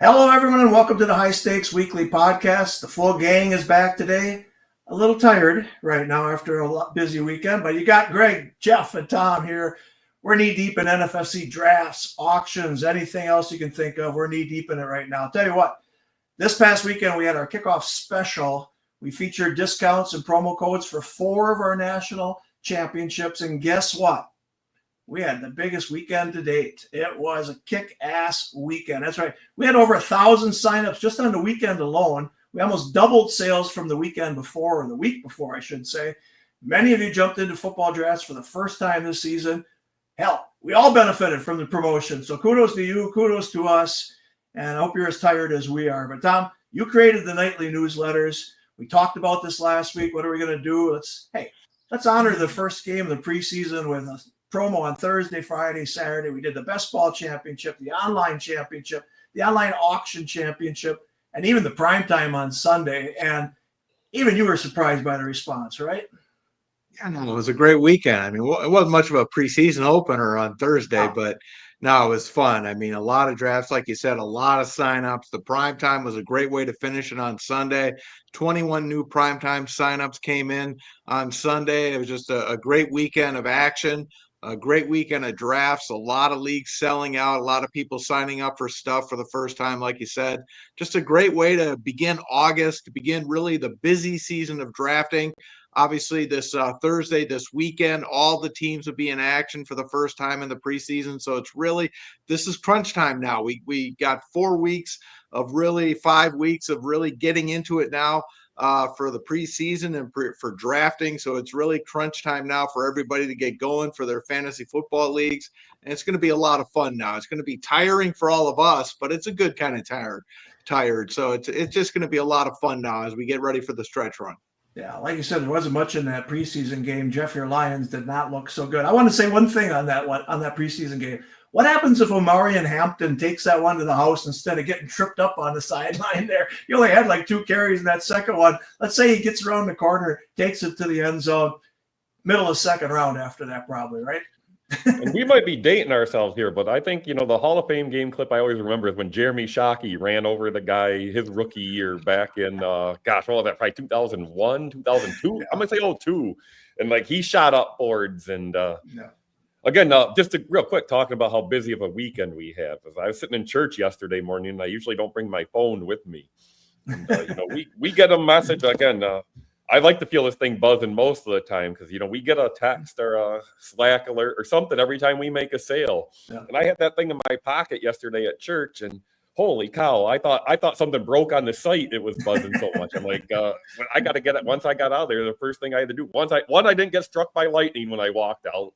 Hello, everyone, and welcome to the High Stakes Weekly Podcast. The full gang is back today. A little tired right now after a busy weekend, but you got Greg, Jeff, and Tom here. We're knee-deep in NFFC drafts, auctions, anything else you can think of. We're knee-deep in it right now. I'll tell you what, this past weekend we had our kickoff special. We featured discounts and promo codes for 4 of our national championships, and guess what? We had the biggest weekend to date. It was a kick-ass weekend. That's right. We had over 1,000 signups just on the weekend alone. We almost doubled sales from the weekend before, or the week before, I should say. Many of you jumped into football drafts for the first time this season. Hell, we all benefited from the promotion. So kudos to you, kudos to us, and I hope you're as tired as we are. But Tom, you created the nightly newsletters. We talked about this last week. What are we going to do? Let's honor the first game of the preseason with a promo on Thursday, Friday, Saturday. We did the best ball championship, the online championship, the online auction championship, and even the primetime on Sunday. And even you were surprised by the response, right? Yeah, no, it was a great weekend. I mean, it wasn't much of a preseason opener on Thursday, but no, it was fun. I mean, a lot of drafts, like you said, a lot of signups. The primetime was a great way to finish it on Sunday. 21 new primetime signups came in on Sunday. It was just a great weekend of action. A great weekend of drafts, a lot of leagues selling out, a lot of people signing up for stuff for the first time, like you said. Just a great way to begin August, to begin really the busy season of drafting. Obviously, this Thursday, this weekend, all the teams will be in action for the first time in the preseason. So this is crunch time now. We got 4 weeks of really 5 weeks of really getting into it now. For the preseason and for drafting. So it's really crunch time now for everybody to get going for their fantasy football leagues. And it's going to be a lot of fun now. It's going to be tiring for all of us, but it's a good kind of tired. So it's just going to be a lot of fun now as we get ready for the stretch run. Yeah, like you said, there wasn't much in that preseason game. Jeff, your Lions did not look so good. I want to say one thing on that preseason game. What happens if Omarion Hampton takes that one to the house instead of getting tripped up on the sideline there? He only had like 2 carries in that second one. Let's say he gets around the corner, takes it to the end zone, middle of second round after that probably, right? And we might be dating ourselves here, but I think, the Hall of Fame game clip I always remember is when Jeremy Shockey ran over the guy his rookie year back in, what was that, probably 2001, 2002? Yeah. I'm going to say 2002. And, he shot up boards and Again, just real quick, talking about how busy of a weekend we have. As I was sitting in church yesterday morning, and I usually don't bring my phone with me. And, we get a message again. I like to feel this thing buzzing most of the time because we get a text or a Slack alert or something every time we make a sale. Yeah. And I had that thing in my pocket yesterday at church, and holy cow! I thought something broke on the site. It was buzzing so much. I'm like, I got to get it. Once I got out there, the first thing I had to do. I didn't get struck by lightning when I walked out.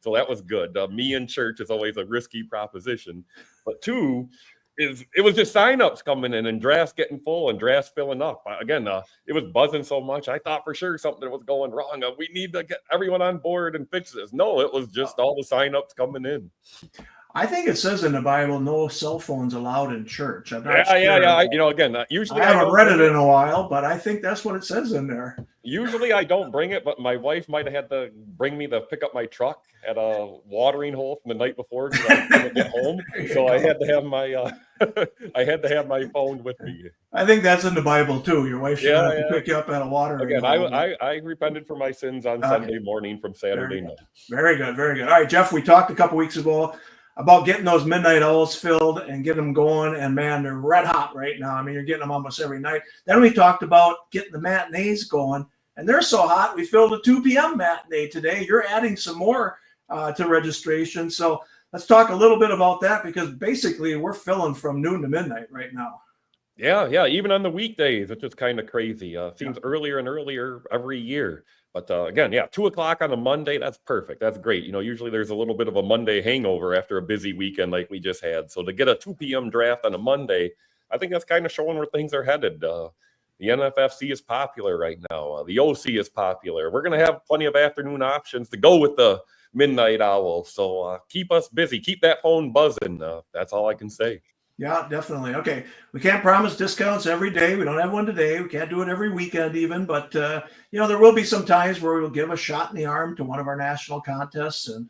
So that was good. Me in church is always a risky proposition. But 2 is it was just signups coming in and drafts getting full and drafts filling up. Again, it was buzzing so much. I thought for sure something was going wrong. We need to get everyone on board and fix this. No, it was just all the signups coming in. I think it says in the Bible, no cell phones allowed in church. I'm not sure. Yeah. Usually I haven't read it in a while, but I think that's what it says in there. Usually I don't bring it, but my wife might have had to bring me to pick up my truck at a watering hole from the night before because I couldn't get home. So I had to have my phone with me. I think that's in the Bible too. Your wife should have to pick you up at a watering hole. Again, I repented for my sins on Sunday morning from Saturday night. Very good, very good. All right, Jeff, we talked a couple weeks ago about getting those midnight owls filled and getting them going. And, man, they're red hot right now. I mean, you're getting them almost every night. Then we talked about getting the matinees going, and they're so hot. We filled a 2 p.m. matinee today. You're adding some more to registration. So let's talk a little bit about that because basically we're filling from noon to midnight right now. Yeah. Even on the weekdays, it's just kind of crazy. Seems earlier and earlier every year. But again, 2 o'clock on a Monday, that's perfect. That's great. Usually there's a little bit of a Monday hangover after a busy weekend like we just had. So to get a 2 p.m. draft on a Monday, I think that's kind of showing where things are headed. The NFFC is popular right now. The OC is popular. We're going to have plenty of afternoon options to go with the midnight owl. So keep us busy. Keep that phone buzzing. That's all I can say. Yeah, definitely. Okay. We can't promise discounts every day. We don't have one today. We can't do it every weekend even. But, there will be some times where we'll give a shot in the arm to one of our national contests. And,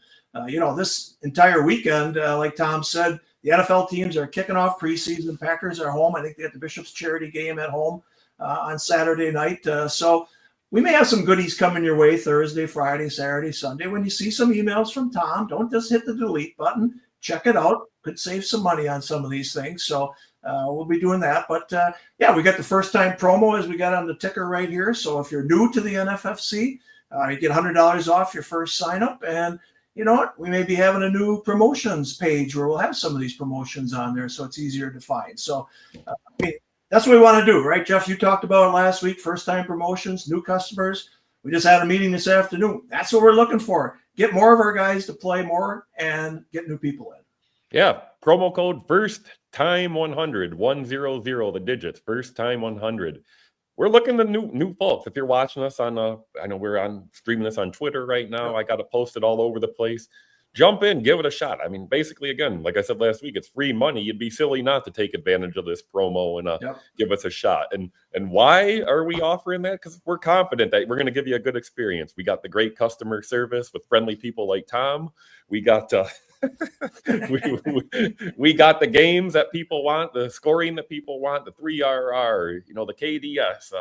this entire weekend, like Tom said, The NFL teams are kicking off preseason. Packers are home. I think they got the Bishop's charity game at home on Saturday night. So we may have some goodies coming your way Thursday, Friday, Saturday, Sunday. When you see some emails from Tom, don't just hit the delete button. Check it out. Could save some money on some of these things. So we'll be doing that. But yeah, we got the first time promo as we got on the ticker right here. So if you're new to the NFFC, you get $100 off your first sign up. And you know what? We may be having a new promotions page where we'll have some of these promotions on there so it's easier to find. So I mean, that's what we want to do, right, Jeff? You talked about it last week, first time promotions, new customers. We just had a meeting this afternoon. That's what we're looking for. Get more of our guys to play more and get new people in. Yeah, promo code first time 100, 100, the digits, first time 100. We're looking to new folks. If you're watching us on, I know we're streaming this on Twitter right now. I got to post it all over the place. Jump in, give it a shot. I mean, basically, again, like I said last week, it's free money. You'd be silly not to take advantage of this promo and give us a shot. And why are we offering that? Because we're confident that we're going to give you a good experience. We got the great customer service with friendly people like Tom. We got we got the games that people want, the scoring that people want, the 3RR, the KDS.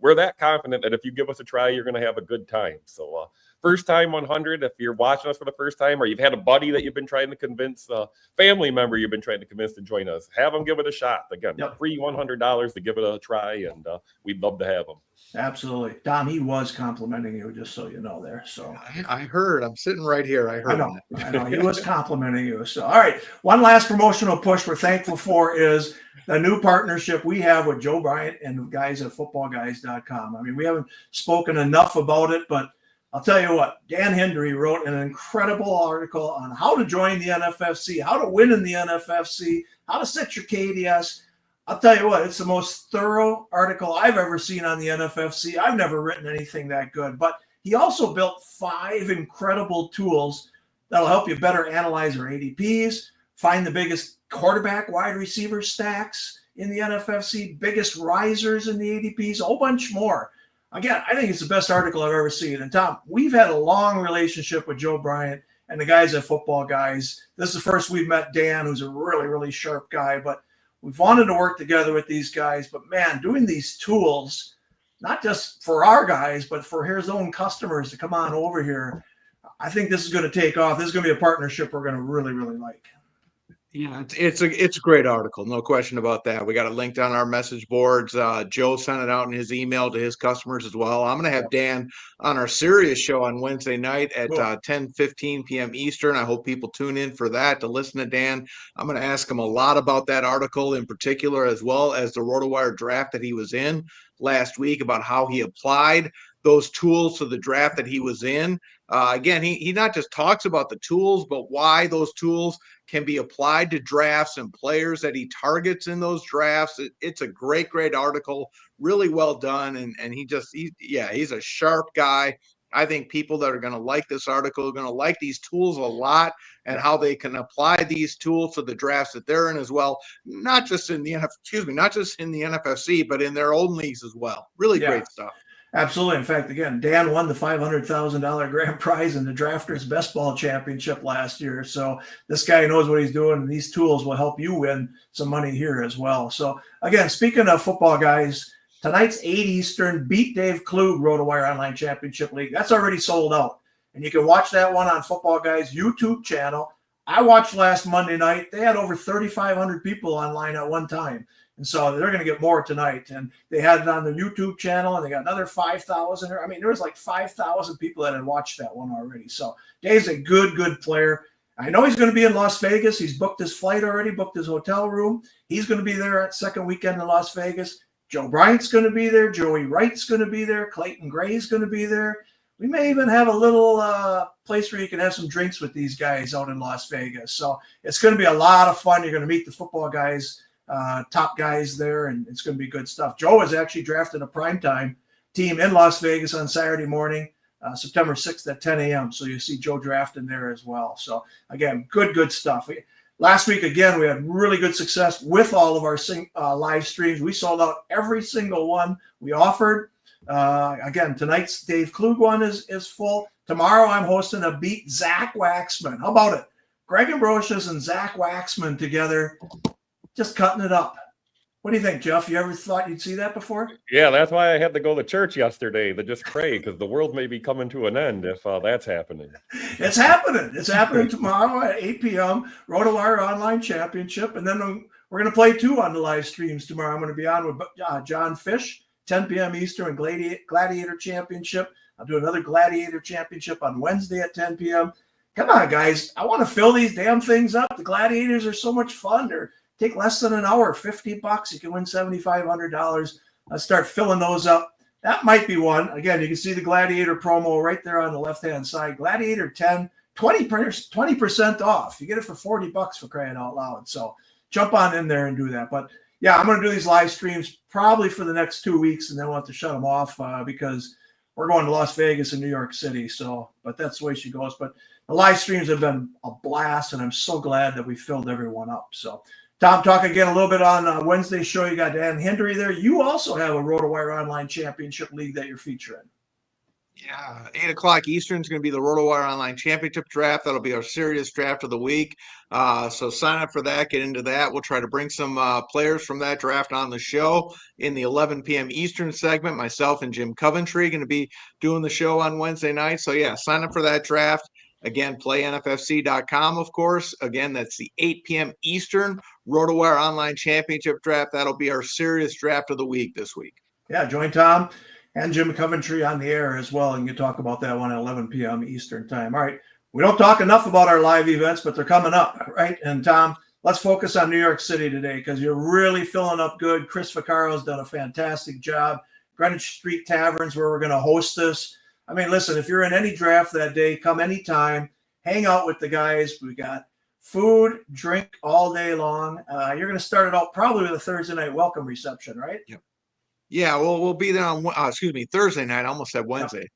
We're that confident that if you give us a try, you're going to have a good time. So first time 100, if you're watching us for the first time or you've had a buddy that you've been trying to convince, a family member you've been trying to convince to join us, have them give it a shot. Again, free $100 to give it a try, and we'd love to have them. Absolutely. Tom, he was complimenting you, just so you know there. So I heard. I'm sitting right here. I heard. I know. He was complimenting you. So, all right. One last promotional push we're thankful for is the new partnership we have with Joe Bryant and the guys at footballguys.com. I mean, we haven't spoken enough about it, but I'll tell you what, Dan Hendry wrote an incredible article on how to join the NFFC, how to win in the NFFC, how to set your KDS. I'll tell you what, it's the most thorough article I've ever seen on the NFFC. I've never written anything that good, but he also built 5 incredible tools that'll help you better analyze your ADPs, find the biggest quarterback wide receiver stacks in the NFFC, biggest risers in the ADPs, a whole bunch more. Again, I think it's the best article I've ever seen. And Tom, we've had a long relationship with Joe Bryant and the guys at Football Guys. This is the first we've met Dan, who's a really, really sharp guy, but we've wanted to work together with these guys. But man, doing these tools, not just for our guys, but for his own customers to come on over here, I think this is going to take off. This is going to be a partnership we're going to really, really like. Yeah, it's a great article, no question about that. We got it linked on our message boards. Joe sent it out in his email to his customers as well. I'm going to have Dan on our Sirius show on Wednesday night at 10:15 p.m. Eastern. I hope people tune in for that to listen to Dan. I'm going to ask him a lot about that article in particular, as well as the RotoWire draft that he was in last week, about how he applied those tools to the draft that he was in. Again, he not just talks about the tools, but why those tools can be applied to drafts and players that he targets in those drafts. It's a great article, really well done. And he's a sharp guy. I think people that are going to like this article are going to like these tools a lot, and how they can apply these tools to the drafts that they're in as well. Not just in the NFFC, but in their own leagues as well. Really great stuff. Absolutely. In fact, again, Dan won the $500,000 grand prize in the Drafters Best Ball Championship last year. So this guy knows what he's doing, and these tools will help you win some money here as well. So again, speaking of Football Guys, tonight's 8 Eastern Beat Dave Klug RotoWire Online Championship League. That's already sold out. And you can watch that one on Football Guys YouTube channel. I watched last Monday night. They had over 3,500 people online at one time. And so they're going to get more tonight. And they had it on their YouTube channel, and they got another 5,000. I mean, there was like 5,000 people that had watched that one already. So Dave's a good player. I know he's going to be in Las Vegas. He's booked his flight already, booked his hotel room. He's going to be there at second weekend in Las Vegas. Joe Bryant's going to be there. Joey Wright's going to be there. Clayton Gray's going to be there. We may even have a little place where you can have some drinks with these guys out in Las Vegas. So it's going to be a lot of fun. You're going to meet the Football Guys, top guys there, and it's going to be good stuff. Joe has actually drafted a primetime team in Las Vegas on Saturday morning, September 6th at 10 a.m. So you see Joe drafting there as well. So again, good stuff. Last week, again, we had really good success with all of our live streams. We sold out every single one we offered. Again, tonight's Dave Klug one is full. Tomorrow I'm hosting a Beat Zach Waxman. How about it? Greg Ambrosius and Zach Waxman together, just cutting it up. What do you think, Jeff? You ever thought you'd see that before? Yeah, that's why I had to go to church yesterday to just pray, because the world may be coming to an end if that's happening. It's happening. It's happening tomorrow at 8 p.m. RotoWire Online Championship. And then we're going to play 2 on the live streams tomorrow. I'm going to be on with John Fish, 10 p.m. Eastern, and Gladiator Championship. I'll do another Gladiator Championship on Wednesday at 10 p.m. Come on, guys. I want to fill these damn things up. The Gladiators are so much fun. They're take less than an hour, $50. You can win $7,500. Let's start filling those up. That might be one. Again, you can see the Gladiator promo right there on the left-hand side. Gladiator 10, 20% off. You get it for $40 for crying out loud. So jump on in there and do that. But yeah, I'm going to do these live streams probably for the next 2 weeks, and then we'll have to shut them off because we're going to Las Vegas and New York City. So, but that's the way she goes. But the live streams have been a blast, and I'm so glad that we filled everyone up. So, Tom, talk again a little bit on Wednesday's show. You got Dan Hendry there. You also have a RotoWire Online Championship League that you're featuring. Yeah, 8 o'clock Eastern is going to be the RotoWire Online Championship Draft. That'll be our serious draft of the week. So sign up for that. Get into that. We'll try to bring some players from that draft on the show in the 11 p.m. Eastern segment. Myself and Jim Coventry going to be doing the show on Wednesday night. So, yeah, sign up for that draft. Again, play NFFC.com, of course. Again, that's the 8 p.m. Eastern RotoWire Online Championship Draft. That'll be our serious draft of the week this week. Yeah, join Tom and Jim Coventry on the air as well, and you talk about that one at 11 p.m. Eastern time. All right, we don't talk enough about our live events, but they're coming up, right? And Tom, let's focus on New York City today because you're really filling up good. Chris Vaccaro's done a fantastic job. Greenwich Street Taverns, where we're going to host this. I mean, listen, if you're in any draft that day, come anytime, hang out with the guys. We got food, drink all day long. You're going to start it out probably with a Thursday night welcome reception, right? Yep. Yeah, we'll be there on Thursday night. I almost said Wednesday.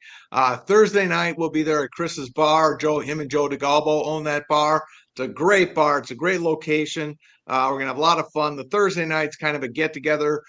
Thursday night we'll be there at Chris's bar. Him and Joe DeGalbo own that bar. It's a great bar. It's a great location. We're gonna have a lot of fun. The Thursday night's kind of a get-together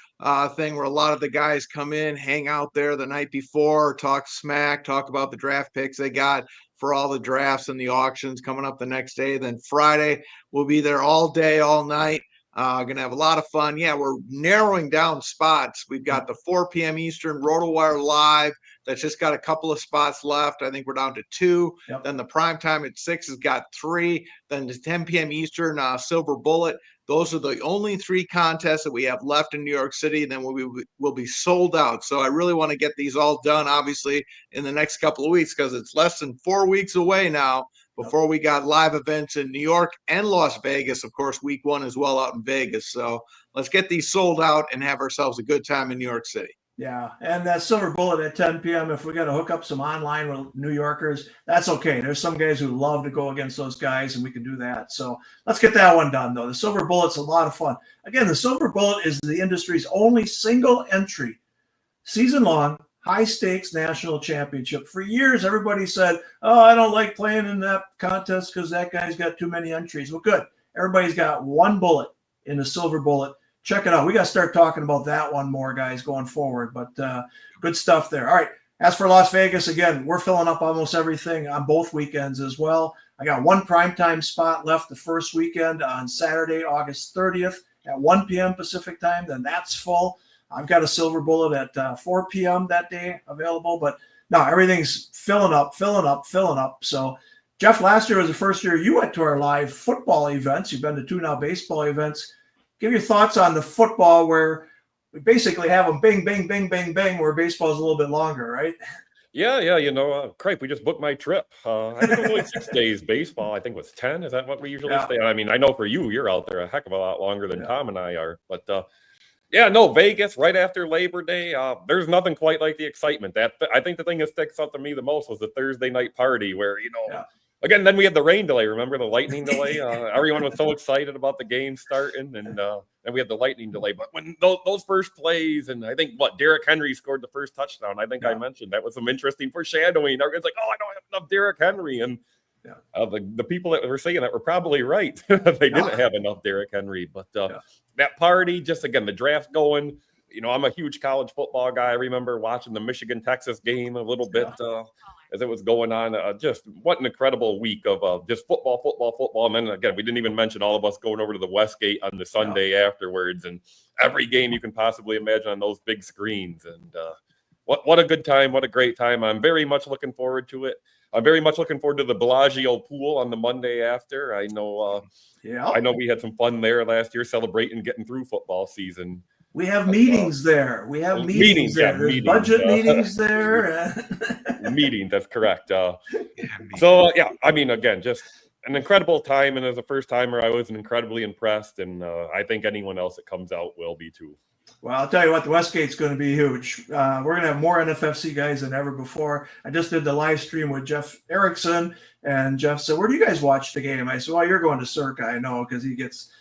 thing where a lot of the guys come in, hang out there the night before, talk smack, talk about the draft picks they got for all the drafts and the auctions coming up the next day. Then Friday we'll be there all day, all night. Going to have a lot of fun. Yeah, we're narrowing down spots. We've got the 4 p.m. Eastern RotoWire Live. That's just got a couple of spots left. I think we're down to 2. Yep. Then the prime time at 6 has got 3. Then the 10 p.m. Eastern Silver Bullet. Those are the only 3 contests that we have left in New York City. And then we'll be sold out. So I really want to get these all done, obviously, in the next couple of weeks because it's less than 4 weeks away now before we got live events in New York and Las Vegas, of course, week 1 as well out in Vegas. So let's get these sold out and have ourselves a good time in New York City. Yeah, and that Silver Bullet at 10 p.m., if we got to hook up some online with New Yorkers, that's okay. There's some guys who love to go against those guys, and we can do that. So let's get that one done, though. The Silver Bullet's a lot of fun. Again, the Silver Bullet is the industry's only single entry, season-long, high-stakes national championship. For years, everybody said, oh, I don't like playing in that contest because that guy's got too many entries. Well, good. Everybody's got one bullet in the Silver Bullet. Check it out. We got to start talking about that one more, guys, going forward. But good stuff there. All right. As for Las Vegas, again, we're filling up almost everything on both weekends as well. I got one primetime spot left the first weekend on Saturday, August 30th at 1 p.m. Pacific time. Then that's full. I've got a Silver Bullet at 4 p.m. that day available. But no, everything's filling up. So, Jeff, last year was the first year you went to our live football events. You've been to 2 now baseball events. Give your thoughts on the football where we basically have them bing, bing, bing, bing, bing, where baseball is a little bit longer, right? Yeah. Cripe, we just booked my trip. I think it was only 6 days baseball. I think it was 10. Is that what we usually stay? I mean, I know for you're out there a heck of a lot longer than Tom and I are. But, Vegas right after Labor Day. There's nothing quite like the excitement. I think the thing that sticks out to me the most was the Thursday night party where, again, then we had the rain delay. Remember the lightning delay? Everyone was so excited about the game starting, and we had the lightning delay. But when those first plays, and I think Derrick Henry scored the first touchdown. I think I mentioned that was some interesting foreshadowing. Everyone's like, "Oh, I don't have enough Derrick Henry," and the people that were saying that were probably right. They didn't have enough Derrick Henry, but that party, just again the draft going. I'm a huge college football guy. I remember watching the Michigan-Texas game a little bit as it was going on. Just what an incredible week of just football. And then again, we didn't even mention all of us going over to the Westgate on the Sunday afterwards, and every game you can possibly imagine on those big screens. And what a good time, what a great time. I'm very much looking forward to it. I'm very much looking forward to the Bellagio pool on the Monday after. I know we had some fun there last year celebrating getting through football season. We have meetings there. We have meetings there. There's budget meetings there. Meetings, that's correct. I mean, again, just an incredible time. And as a first timer, I was incredibly impressed. And I think anyone else that comes out will be too. Well, I'll tell you what, the Westgate's going to be huge. We're going to have more NFFC guys than ever before. I just did the live stream with Jeff Erickson, and Jeff said, "Where do you guys watch the game?" I said, "Well, you're going to Circa, I know, because he gets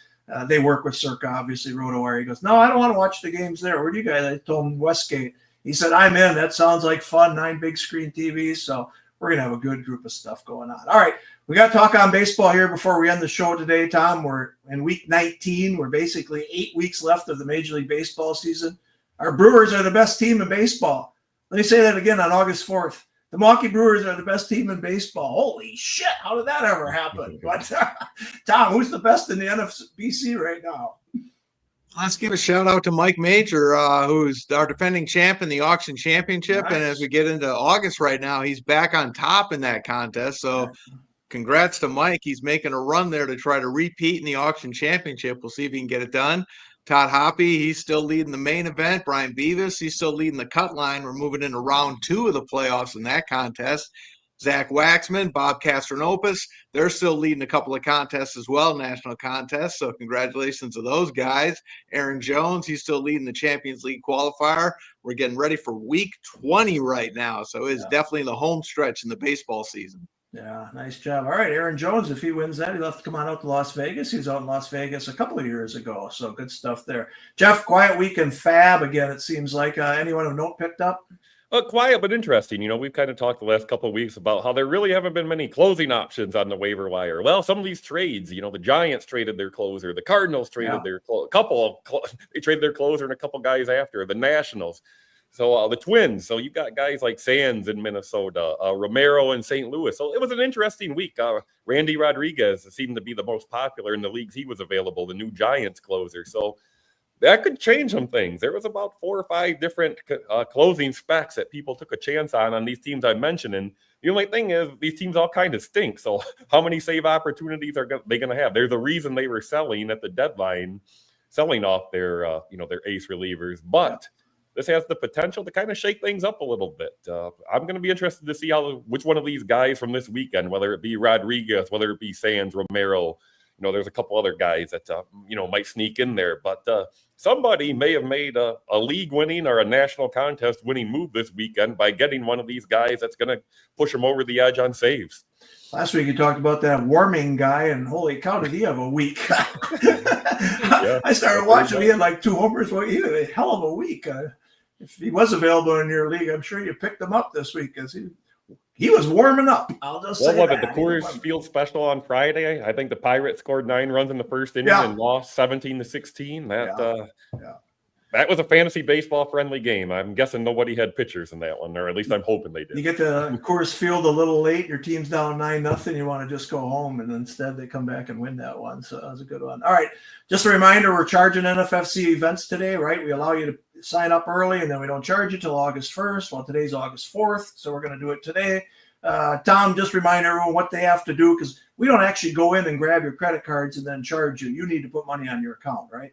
they work with Circa, obviously, RotoWire." He goes, "No, I don't want to watch the games there. Where do you guys?" I told him Westgate. He said, "I'm in. That sounds like fun. 9 big screen TVs." So we're going to have a good group of stuff going on. All right. We got to talk on baseball here before we end the show today, Tom. We're in week 19. We're basically 8 weeks left of the Major League Baseball season. Our Brewers are the best team in baseball. Let me say that again on August 4th. The Milwaukee Brewers are the best team in baseball. Holy shit, how did that ever happen? But Tom, who's the best in the NFFC right now? Let's give a shout out to Mike Major, who's our defending champ in the auction championship. Nice. And as we get into August right now, he's back on top in that contest. So congrats to Mike. He's making a run there to try to repeat in the auction championship. We'll see if he can get it done. Todd Hoppy, he's still leading the main event. Brian Beavis, he's still leading the cut line. We're moving into round 2 of the playoffs in that contest. Zach Waxman, Bob Castronopoulos, they're still leading a couple of contests as well, national contests. So congratulations to those guys. Aaron Jones, he's still leading the Champions League qualifier. We're getting ready for week 20 right now. So it's definitely the home stretch in the baseball season. Yeah, nice job. All right, Aaron Jones, if he wins that, he'll have to come on out to Las Vegas. He was out in Las Vegas a couple of years ago, so good stuff there. Jeff, quiet week in Fab again, it seems like. Anyone of note picked up? Quiet but interesting. You know, we've kind of talked the last couple of weeks about how there really haven't been many closing options on the waiver wire. Well, some of these trades, you know, the Giants traded their closer, the Cardinals traded their they traded their closer and a couple guys after, the Nationals. So the Twins. So you've got guys like Sands in Minnesota, Romero in St. Louis. So it was an interesting week. Randy Rodriguez seemed to be the most popular in the leagues he was available, the new Giants closer. So that could change some things. There was about 4 or 5 different closing specs that people took a chance on these teams I mentioned. And the only thing is these teams all kind of stink. So how many save opportunities are they going to have? There's a reason they were selling at the deadline, selling off their their ace relievers. But this has the potential to kind of shake things up a little bit. I'm going to be interested to see which one of these guys from this weekend, whether it be Rodriguez, whether it be Sands, Romero, there's a couple other guys that, might sneak in there. But somebody may have made a league-winning or a national contest-winning move this weekend by getting one of these guys that's going to push them over the edge on saves. Last week you talked about that Warming guy, and holy cow, did he have a week. I started watching. He had like 2 homers. Well, he had a hell of a week. If he was available in your league, I'm sure you picked him up this week because he was warming up. I'll just say that. The Coors Field Special on Friday. I think the Pirates scored 9 runs in the first inning and lost 17-16. That was a fantasy baseball friendly game. I'm guessing nobody had pitchers in that one, or at least I'm hoping they did. You get to Coors Field a little late. Your team's down 9-0. You want to just go home, and instead they come back and win that one. So that was a good one. All right. Just a reminder, we're charging NFFC events today, right? We allow you to sign up early, and then we don't charge you till August 1st. Well, today's August 4th, so we're going to do it today. Tom, just remind everyone what they have to do, because we don't actually go in and grab your credit cards and then charge you. You need to put money on your account, right?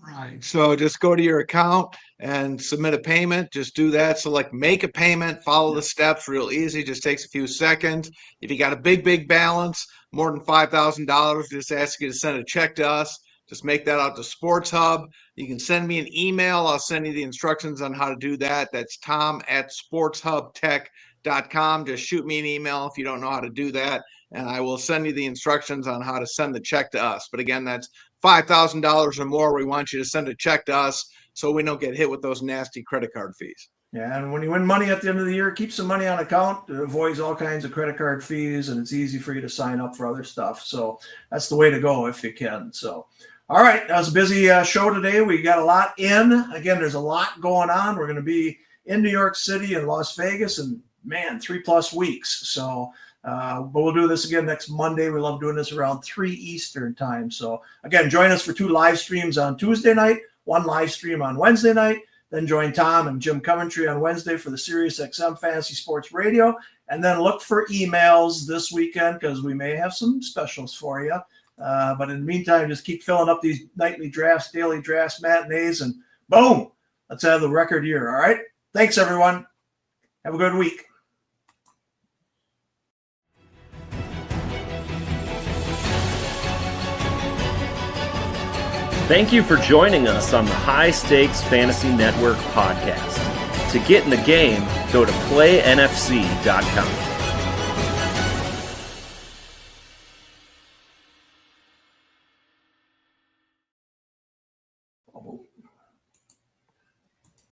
Right. So just go to your account and submit a payment. Just do that. Select make a payment, follow the steps, real easy. Just takes a few seconds. If you got a big balance, more than $5,000, just ask you to send a check to us. Just make that out to Sports Hub. You can send me an email. I'll send you the instructions on how to do that. That's tom@sportshubtech.com. Just shoot me an email if you don't know how to do that, and I will send you the instructions on how to send the check to us. But again, that's $5,000 or more. We want you to send a check to us so we don't get hit with those nasty credit card fees. Yeah, and when you win money at the end of the year, keep some money on account. It avoids all kinds of credit card fees, and it's easy for you to sign up for other stuff. So that's the way to go if you can. So, all right, that was a busy show today. We got a lot in. Again, there's a lot going on. We're going to be in New York City and Las Vegas and man, 3+ weeks. So, but we'll do this again next Monday. We love doing this around 3 Eastern time. So again, join us for 2 live streams on Tuesday night, 1 live stream on Wednesday night. Then join Tom and Jim Coventry on Wednesday for the Sirius XM Fantasy Sports Radio. And then look for emails this weekend because we may have some specials for you. But in the meantime, just keep filling up these nightly drafts, daily drafts, matinees, and boom, let's have the record year. All right. Thanks, everyone. Have a good week. Thank you for joining us on the High Stakes Fantasy Network podcast. To get in the game, go to playnfc.com.